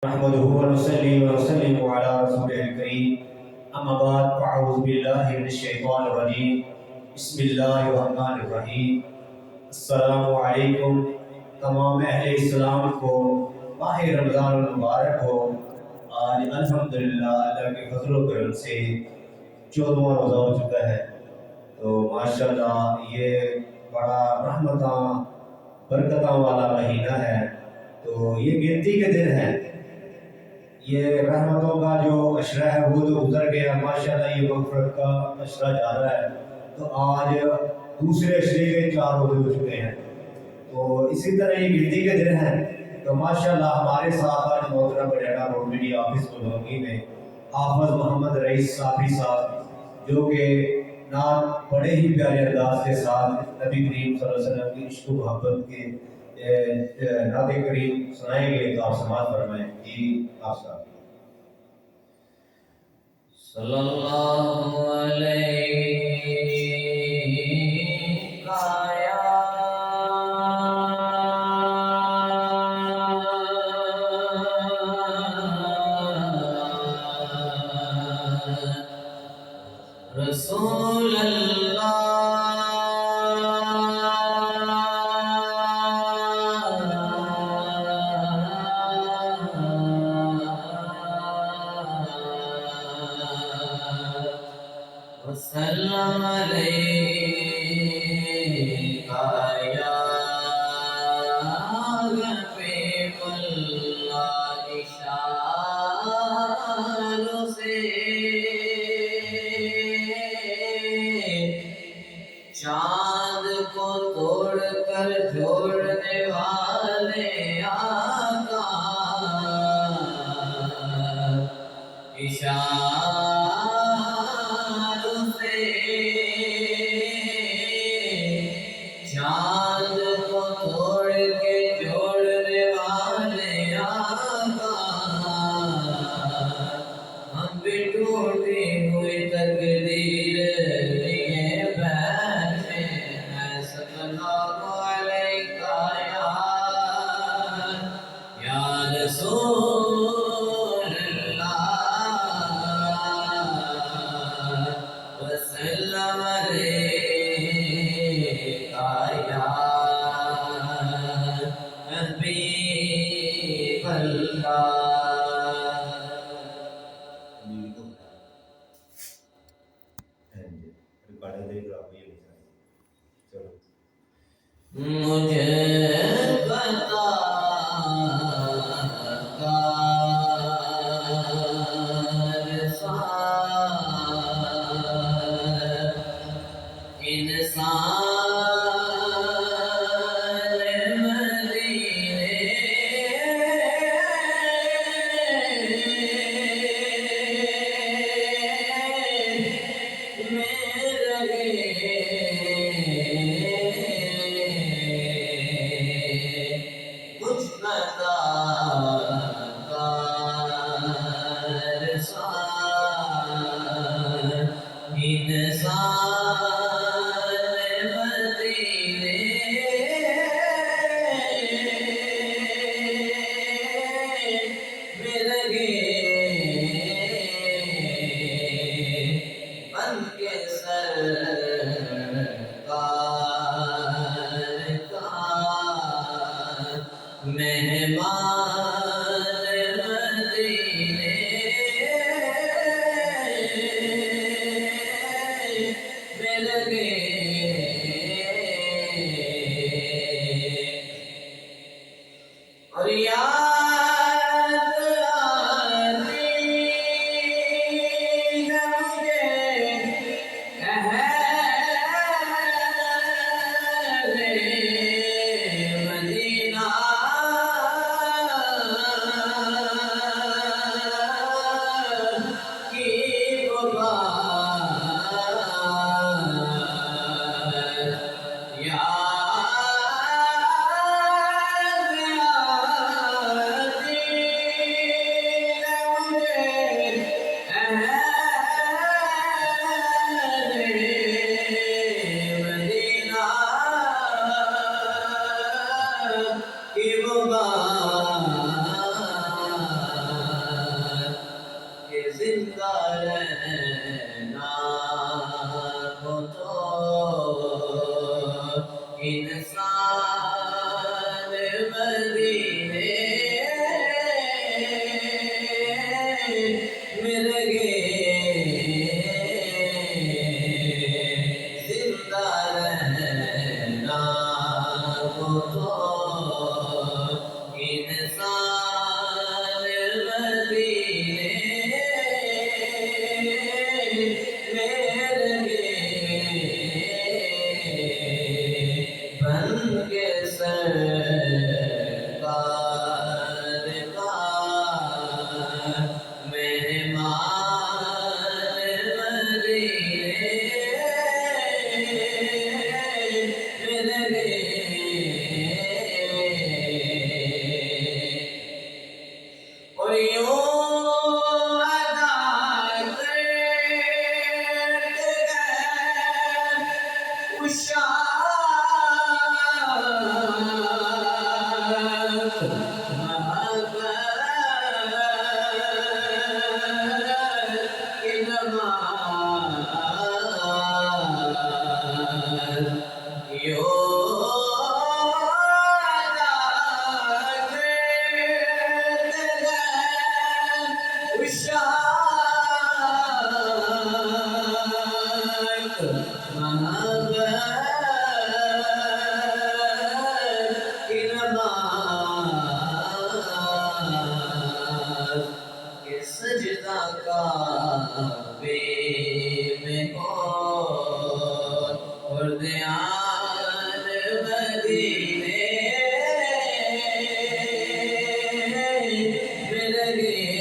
نحمده ونصلي ونسلم على رسوله الكريم اما بعد فاعوذ بالله من الشیطان الرجیم بسم اللہ الرحمن الرحیم۔ السلام علیکم تمام اہل اسلام کو ماہ رمضان المبارک ہو۔ آج الحمدللہ اللہ کے فضل و کرم سے 14واں روزہ ہو چکا ہے، تو ماشاءاللہ یہ بڑا رحمتاں برکتاں والا مہینہ ہے، تو یہ گنتی کے دن ہیں، یہ رحمتوں کا جو عشرہ ہے وہ تو گزر گیا، ماشاءاللہ یہ مغفرت کا عشرہ جا رہا ہے، تو آج دوسرے عشرے کے 4 روزے ہو چکے ہیں، تو اسی طرح یہ گنتی کے دن ہیں۔ تو ماشاءاللہ ہمارے ساتھ آج محترم بریڈا روڈ میڈیا آفس ملونگی میں حافظ محمد رئیس صافی صاحب، جو کہ نعت بڑے ہی پیارے انداز کے ساتھ نبی کریم صلی اللہ علیہ وسلم کی عشق و محبت کے نعت کریم سنائیں گے، تو آپ سماعت فرمائیں۔ جی آپ صاحب۔ صلی اللہ علیہ رسول اللہ وسلم علیکہ یا حبیب اللہ، اشاروں سے چاند کو توڑ کر جوڑنے والے آقا، اشاروں سے چاند کو توڑ کے جوڑنے والے آقا، ہم بھی ٹوٹی ہوئی تقدیر لیے بیٹھے ہیں۔ صلی اللہ علیہ یا رسول اللہ، وسلم علیکہ یا حبیب اللہ۔ مجھے بتا اور یاد مل گئے زندہ رہنا ہو تو انسان مدینے مل گئے بن کے سرکار کا مہمان مدینے مل گئے اور یوں ادا کرتے گئے اشارت محبت کی نماز یوں ادا کرتے گئے اشارت محبت کی نماز کہ سجدہ کعبے میں ہو اور دھیان مدینے مل گئے